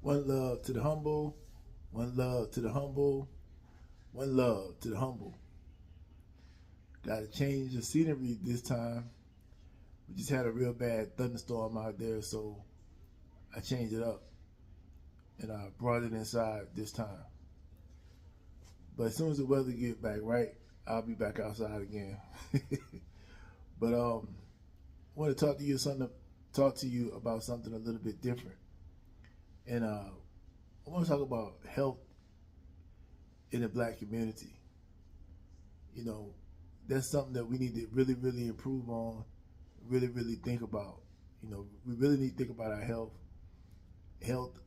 One love to the humble, one love to the humble, one love to the humble. Got to change the scenery this time. We just had a real bad thunderstorm out there, so I changed it up and I brought it inside this time. But as soon as the weather get back right, I'll be back outside again. But I want to talk to you about something a little bit different, and I want to talk about health in the black community. You know, that's something that we need to really, really improve on, really, really think about. You know, we really need to think about our health,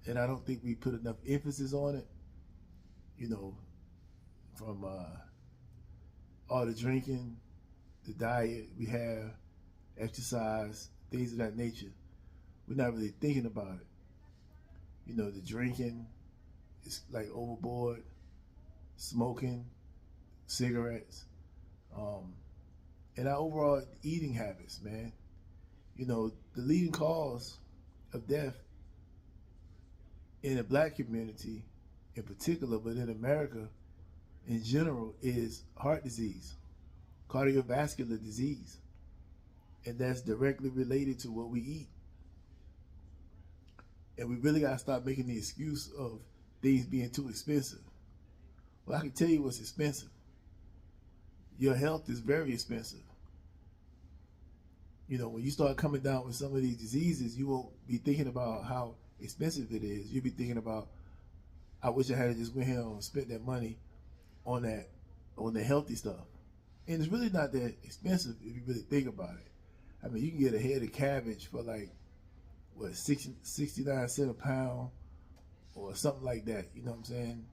and I don't think we put enough emphasis on it. You know, from all the drinking, the diet we have, exercise, things of that nature. We're not really thinking about it. You know, the drinking is like overboard, smoking, cigarettes, um, and our overall eating habits, man. You know, the leading cause of death in the black community in particular, but in America in general, is heart disease, cardiovascular disease. And that's directly related to what we eat. And we really got to stop making the excuse of things being too expensive. Well, I can tell you what's expensive. Your health is very expensive. You know, when you start coming down with some of these diseases, you won't be thinking about how expensive it is. You'll be thinking about, I wish I had just went here and spent that money on that, on the healthy stuff. And it's really not that expensive if you really think about it. I mean, you can get a head of cabbage for like, what, 69 cents a pound or something like that. You know what I'm saying?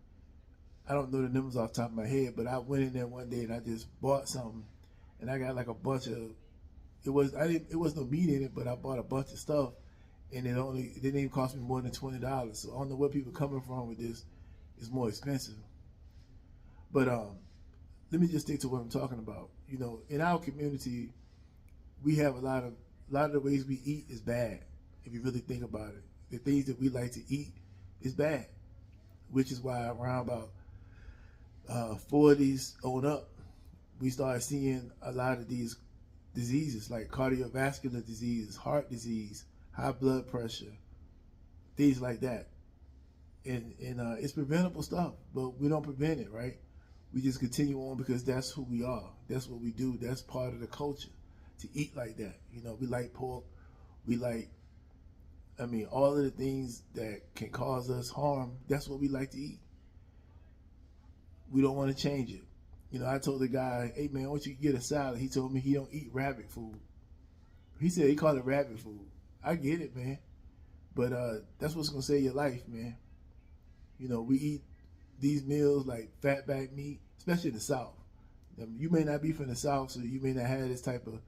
I don't know the numbers off the top of my head, but I went in there one day and I just bought something, and I got like a bunch of, it was no meat in it, but I bought a bunch of stuff, and it didn't even cost me more than $20. So I don't know where people are coming from with this. It's more expensive. But let me just stick to what I'm talking about. You know, in our community, we have a lot of the ways we eat is bad. If you really think about it, the things that we like to eat is bad, which is why around about 40s on up, we started seeing a lot of these diseases like cardiovascular disease, heart disease, high blood pressure, things like that. And it's preventable stuff, but we don't prevent it, right? We just continue on because that's who we are. That's what we do. That's part of the culture to eat like that. You know, we like pork. We like, I mean, all of the things that can cause us harm, that's what we like to eat. We don't want to change it. You know, I told the guy, hey man, I want you to get a salad. He told me he don't eat rabbit food. He said he called it rabbit food. I get it, man. But that's what's gonna save your life, man. You know, we eat these meals like fatback meat, especially in the South. You may not be from the South, so you may not have this type of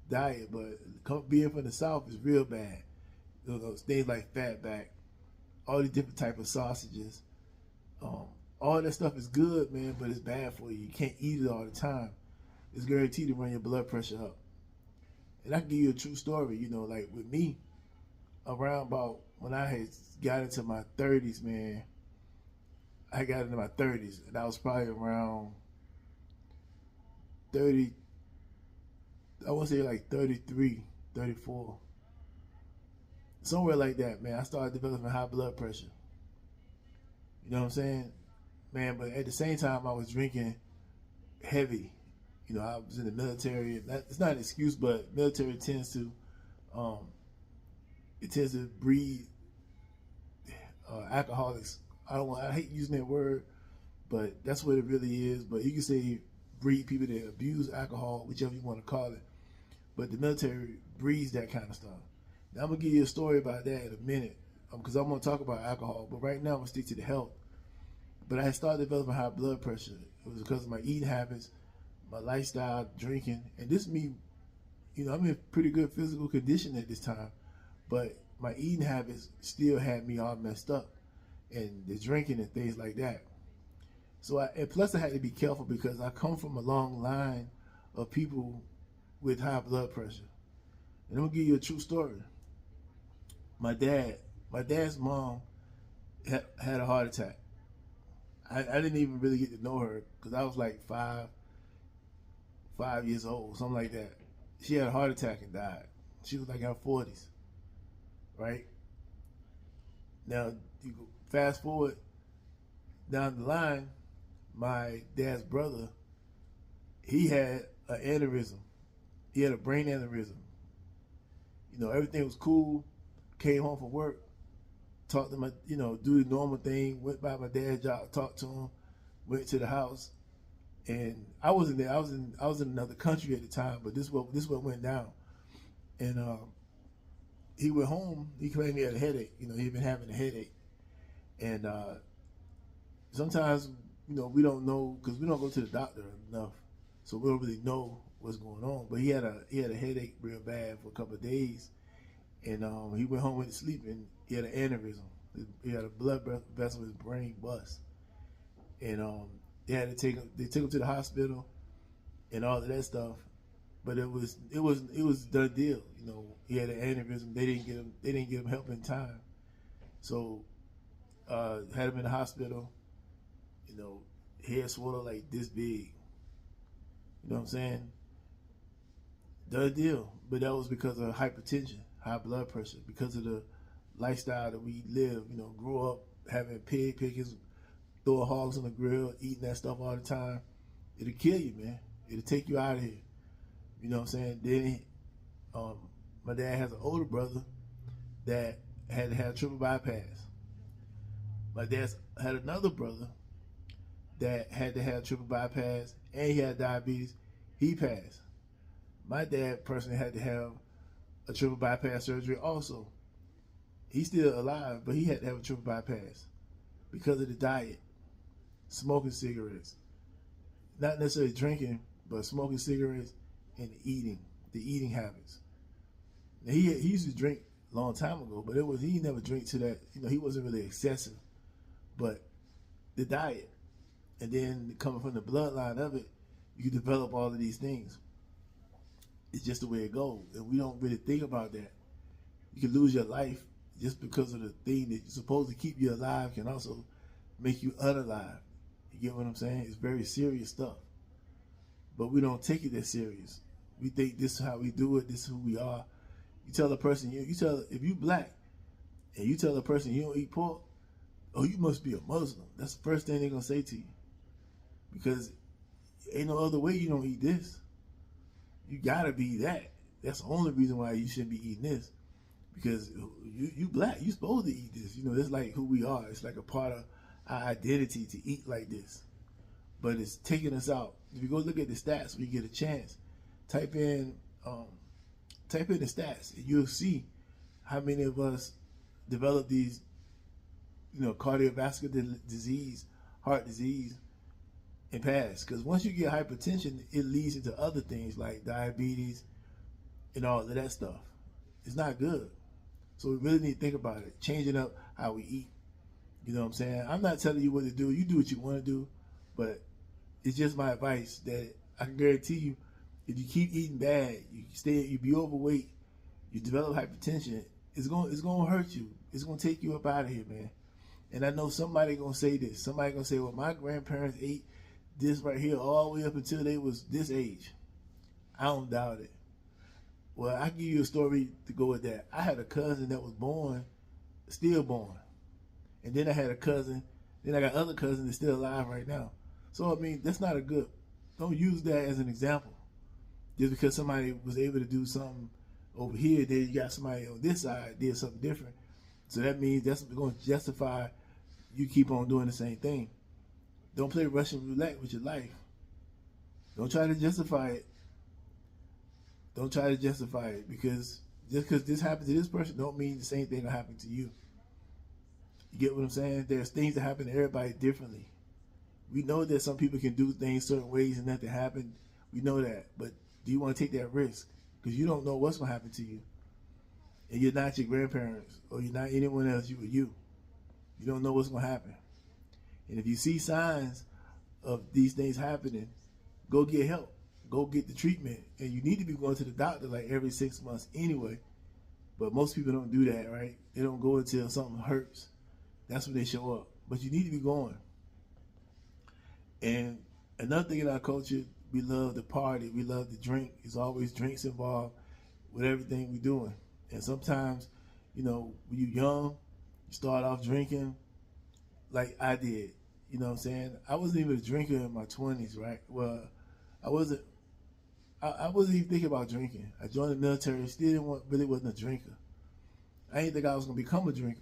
diet, but being from the South is real bad. You know, those things like fatback, all these different type of sausages. Um, all that stuff is good, man, but it's bad for you. You can't eat it all the time. It's guaranteed to run your blood pressure up. And I can give you a true story. You know, like with me, around about when I had got into my 30s, man, I got into my 30s, and I was probably around 30, I want to say like 33, 34. Somewhere like that, man. I started developing high blood pressure. You know what I'm saying? Man, but at the same time, I was drinking heavy. You know, I was in the military. It's not an excuse, but military um, tends to breed alcoholics. I hate using that word, but that's what it really is. But you can say breed people that abuse alcohol, whichever you want to call it. But the military breeds that kind of stuff. Now I'm gonna give you a story about that in a minute, because I'm gonna talk about alcohol. But right now I'm gonna stick to the health. But I had started developing high blood pressure. It was because of my eating habits, my lifestyle, drinking, and this me. You know, I'm in pretty good physical condition at this time, but my eating habits still had me all messed up, and the drinking and things like that. And plus I had to be careful because I come from a long line of people with high blood pressure. And I'm gonna give you a true story. My dad's mom had a heart attack. I didn't even really get to know her because I was like 5 years old, something like that. She had a heart attack and died. She was like in her 40s, right? Now, you go fast forward down the line, my dad's brother, he had an aneurysm. He had a brain aneurysm. You know, everything was cool. Came home from work, talked to my, do the normal thing. Went by my dad's job, talked to him. Went to the house, and I wasn't there. I was in another country at the time. But this what went down. And he went home. He claimed he had a headache. He'd been having a headache, and sometimes we don't know because we don't go to the doctor enough, so we don't really know what's going on. But he had a headache real bad for a couple of days, and he went home, went to sleep, and he had an aneurysm. He had a blood vessel in his brain bust, and they took him to the hospital and all of that stuff. But it was done deal. He had an aneurysm. They didn't get him help in time, so had him in the hospital. Head swollen like this big. You know what I'm saying? Done deal. But that was because of hypertension, high blood pressure, because of the lifestyle that we live. Grew up having pig pickings, throwing hogs on the grill, eating that stuff all the time. It'll kill you, man. It'll take you out of here. You know what I'm saying? Then my dad has an older brother that had to have triple bypass. My dad had another brother that had to have triple bypass, and he had diabetes. He passed. My dad personally had to have a triple bypass surgery also. He's still alive, but he had to have a triple bypass because of the diet, smoking cigarettes, not necessarily drinking, but smoking cigarettes and the eating habits. Now, he used to drink a long time ago, but he never drank to that. He wasn't really excessive, but the diet, and then coming from the bloodline of it, you develop all of these things. It's just the way it goes, and we don't really think about that. You can lose your life just because of the thing that you're supposed to keep you alive can also make you unalive. You get what I'm saying? It's very serious stuff, but we don't take it that serious. We think this is how we do it. This is who we are. You tell a person, if you black, and you tell a person you don't eat pork, oh, you must be a Muslim. That's the first thing they're gonna say to you, because ain't no other way you don't eat this. You gotta be that. That's the only reason why you shouldn't be eating this, because you black. You supposed to eat this. It's like who we are. It's like a part of our identity to eat like this. But it's taking us out. If you go look at the stats when you get a chance, type in the stats, and you'll see how many of us develop these, cardiovascular disease, heart disease, and pass. Because once you get hypertension, it leads into other things like diabetes and all of that stuff. It's not good. So we really need to think about it, changing up how we eat. You know what I'm saying? I'm not telling you what to do. You do what you want to do, but it's just my advice that I can guarantee you, if you keep eating bad, you be overweight, you develop hypertension, it's gonna hurt you. It's gonna take you up out of here, man. And I know somebody gonna say this. Somebody gonna say, well, my grandparents ate this right here all the way up until they was this age. I don't doubt it. Well, I give you a story to go with that. I had a cousin that was stillborn. And then I had a cousin, then I got other cousins that's still alive right now. So, that's not don't use that as an example. Just because somebody was able to do something over here, then you got somebody on this side did something different. So that means that's going to justify you keep on doing the same thing. Don't play Russian roulette with your life. Don't try to justify it. Don't try to justify it, because just because this happened to this person don't mean the same thing will happen to you. You get what I'm saying? There's things that happen to everybody differently. We know that some people can do things certain ways and nothing happen. We know that. But do you want to take that risk? Because you don't know what's going to happen to you. And you're not your grandparents, or you're not anyone else. You are you. You don't know what's going to happen. And if you see signs of these things happening, go get help. Go get the treatment. And you need to be going to the doctor like every 6 months anyway. But most people don't do that, right? They don't go until something hurts. That's when they show up. But you need to be going. And another thing in our culture, we love to party. We love to drink. There's always drinks involved with everything we're doing. And sometimes, when you're young, you start off drinking like I did. You know what I'm saying? I wasn't even a drinker in my 20s, right? Well, I wasn't even thinking about drinking. I joined the military, really wasn't a drinker. I didn't think I was going to become a drinker,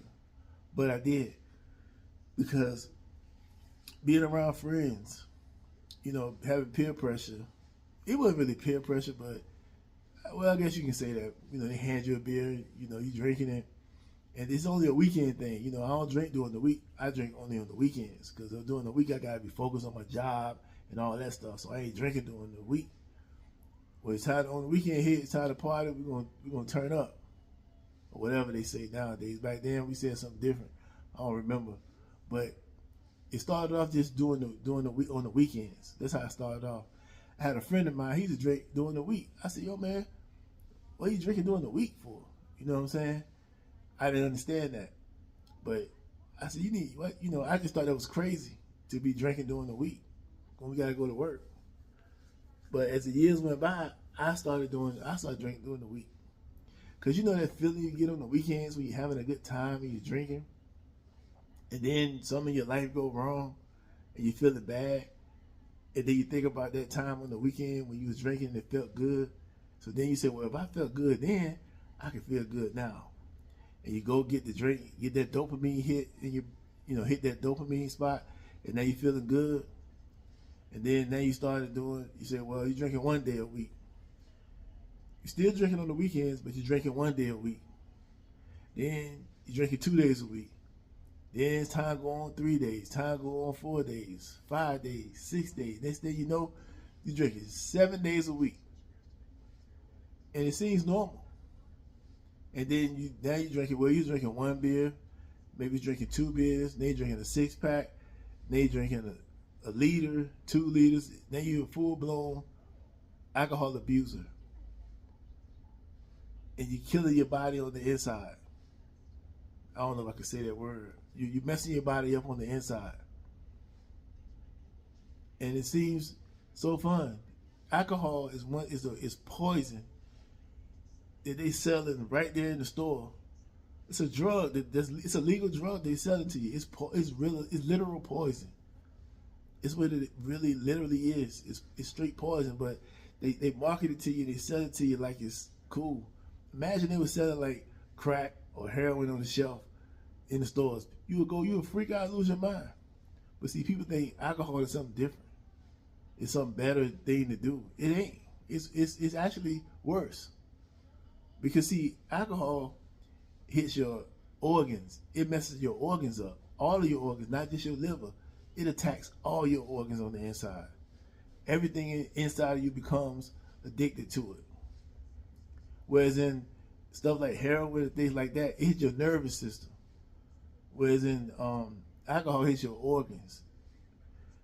but I did. Because being around friends, having peer pressure, it wasn't really peer pressure, but, well, I guess you can say that. They hand you a beer, you drinking it, and it's only a weekend thing. I don't drink during the week. I drink only on the weekends, because during the week I got to be focused on my job and all that stuff, so I ain't drinking during the week. Well, it's time on the weekend hit, it's time to party, we're gonna turn up. Or whatever they say nowadays. Back then we said something different. I don't remember. But it started off just doing the week on the weekends. That's how it started off. I had a friend of mine, he used to drink during the week. I said, yo man, what are you drinking during the week for? You know what I'm saying? I didn't understand that. But I said, you need what? I just thought that was crazy to be drinking during the week when we gotta go to work. But as the years went by, I started drinking during the week. Cause that feeling you get on the weekends when you're having a good time and you're drinking, and then something in your life go wrong, and you feeling bad, and then you think about that time on the weekend when you was drinking and it felt good. So then you say, well, if I felt good then, I can feel good now. And you go get the drink, get that dopamine hit, and you hit that dopamine spot, and now you're feeling good. And then now you say, well, you're drinking one day a week. You're still drinking on the weekends, but you're drinking one day a week. Then you're drinking 2 days a week. Then it's time to go on 3 days. Time to go on 4 days, 5 days, 6 days. Next thing you know, you're drinking 7 days a week. And it seems normal. And then you're drinking one beer, maybe you're drinking 2 beers, then you're drinking a 6-pack, then you're drinking a liter, 2 liters, then you're a full-blown alcohol abuser. And you're killing your body on the inside. I don't know if I can say that word. You're messing your body up on the inside. And it seems so fun. Alcohol is poison that they selling right there in the store. It's a drug. It's a legal drug. They sell it to you. It's literal poison. It's what it really literally is. It's straight poison, but they market it to you. They sell it to you like it's cool. Imagine they were selling like crack or heroin on the shelf in the stores. You would freak out and lose your mind. But see, people think alcohol is something different. It's some better thing to do. It ain't. It's actually worse. Because see, alcohol hits your organs. It messes your organs up. All of your organs, not just your liver. It attacks all your organs on the inside. Everything inside of you becomes addicted to it. Whereas in stuff like heroin and things like that, it hits your nervous system. Whereas in alcohol hits your organs.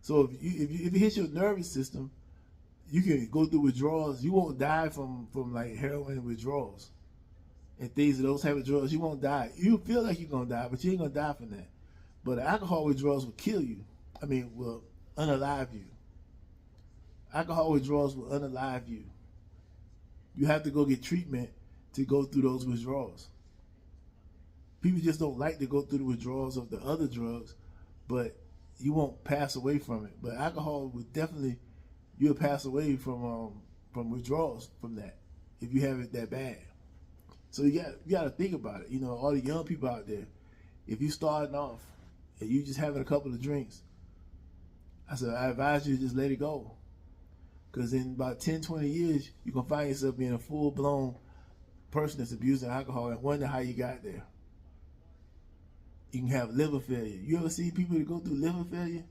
So if it hits your nervous system, you can go through withdrawals. You won't die from like heroin withdrawals and things of those type of drugs. You won't die. You feel like you're gonna die, but you ain't gonna die from that. But alcohol withdrawals will kill you. Will unalive you. Alcohol withdrawals will unalive you. You have to go get treatment to go through those withdrawals. People just don't like to go through the withdrawals of the other drugs, but you won't pass away from it. But alcohol would definitely, you'll pass away from withdrawals from that if you have it that bad. So you got to think about it. All the young people out there, if you starting off and you just having a couple of drinks, I advise you to just let it go. Because in about 10, 20 years, you're going to find yourself being a full-blown person that's abusing alcohol and wonder how you got there. You can have liver failure. You ever see people that go through liver failure?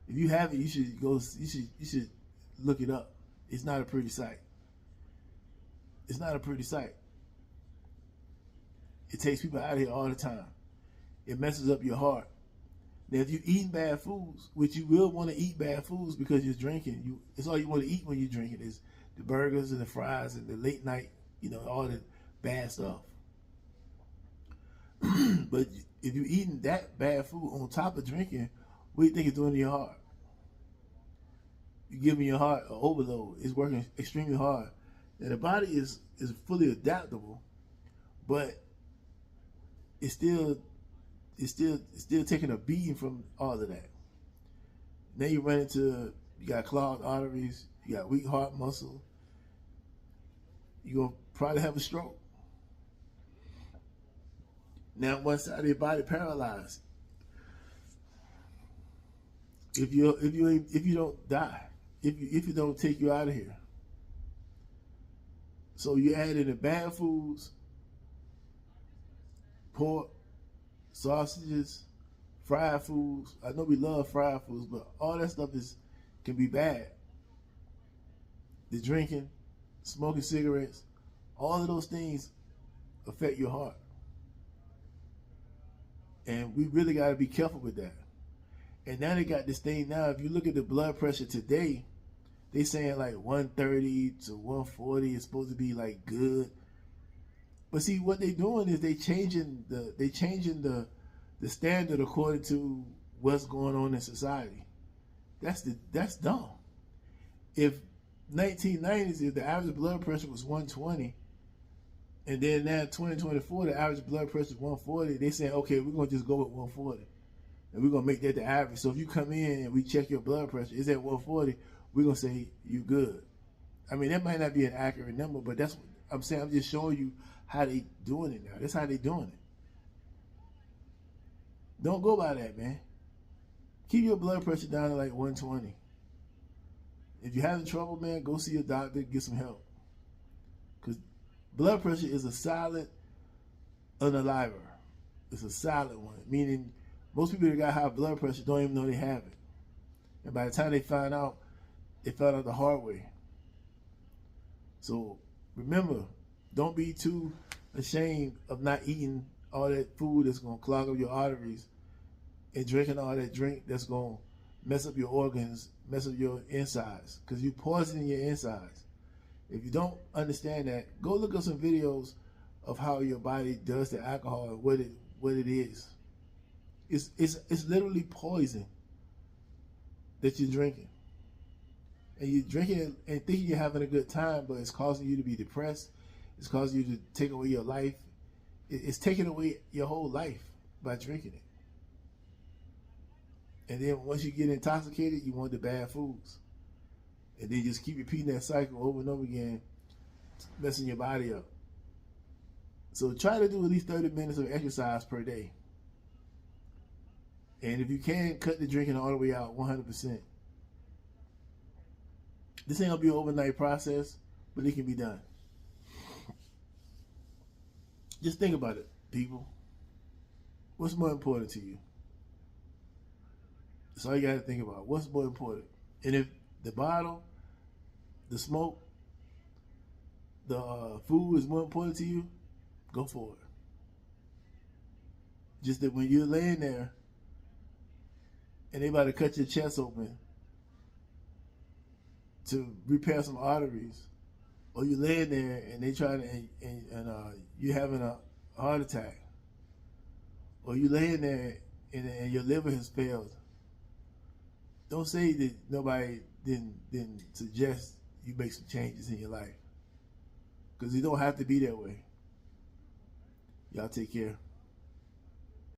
If you have it, you should look it up. It's not a pretty sight. It's not a pretty sight. It takes people out of here all the time. It messes up your heart. Now, if you're eating bad foods, which you will want to eat bad foods because you're drinking, it's all you want to eat when you're drinking is the burgers and the fries and the late night, all the bad stuff. But If you're eating that bad food on top of drinking, what do you think it's doing to your heart? You're giving your heart an overload. It's working extremely hard. And the body is fully adaptable, but it's still taking a beating from all of that. Then you run into, you got clogged arteries, you got weak heart muscle, you're gonna probably have a stroke. Now one side of your body paralyzed. If you don't die, if you don't take you out of here. So you add in the bad foods, pork, sausages, fried foods. I know we love fried foods, but all that stuff can be bad. The drinking, smoking cigarettes, all of those things affect your heart. And we really got to be careful with that. And now they got this thing now, if you look at the blood pressure today, they saying like 130 to 140 is supposed to be like good. But see, what they doing is they changing the standard according to what's going on in society. That's dumb. If 1990s, if the average blood pressure was 120, and then now 2024 the average blood pressure is 140, they saying, okay, we're gonna just go with 140, and we're gonna make that the average. So if you come in and we check your blood pressure, it's at 140, we're gonna say you good. I mean, that might not be an accurate number, but that's what I'm saying. I'm just showing you how they doing it now. That's how they doing it. Don't go by that, man. Keep your blood pressure down to like 120. If you're having trouble, man, go see your doctor, get some help. Because blood pressure is a silent unaliver. It's a silent one, meaning most people that got high blood pressure don't even know they have it. And by the time they found out the hard way. So remember, don't be too ashamed of not eating all that food that's going to clog up your arteries and drinking all that drink that's going to mess up your organs, mess up your insides, because you're poisoning your insides. If you don't understand that, go look up some videos of how your body does the alcohol and what it is. It's literally poison that you're drinking. And you're drinking it and thinking you're having a good time, but it's causing you to be depressed. It's causing you to take away your life. It's taking away your whole life by drinking it. And then once you get intoxicated, you want the bad foods. And then just keep repeating that cycle over and over again, messing your body up. So try to do at least 30 minutes of exercise per day. And if you can, cut the drinking all the way out 100%. This ain't gonna be an overnight process, but it can be done. Just think about it, people. What's more important to you? That's all you gotta think about. What's more important? And if the bottle, the smoke, the food is more important to you, go for it. Just that when you're laying there and they about to cut your chest open to repair some arteries, or you're laying there and they try to, and you're having a heart attack, or you're laying there and your liver has failed, don't say that nobody didn't suggest you make some changes in your life, because you don't have to be that way. Y'all take care.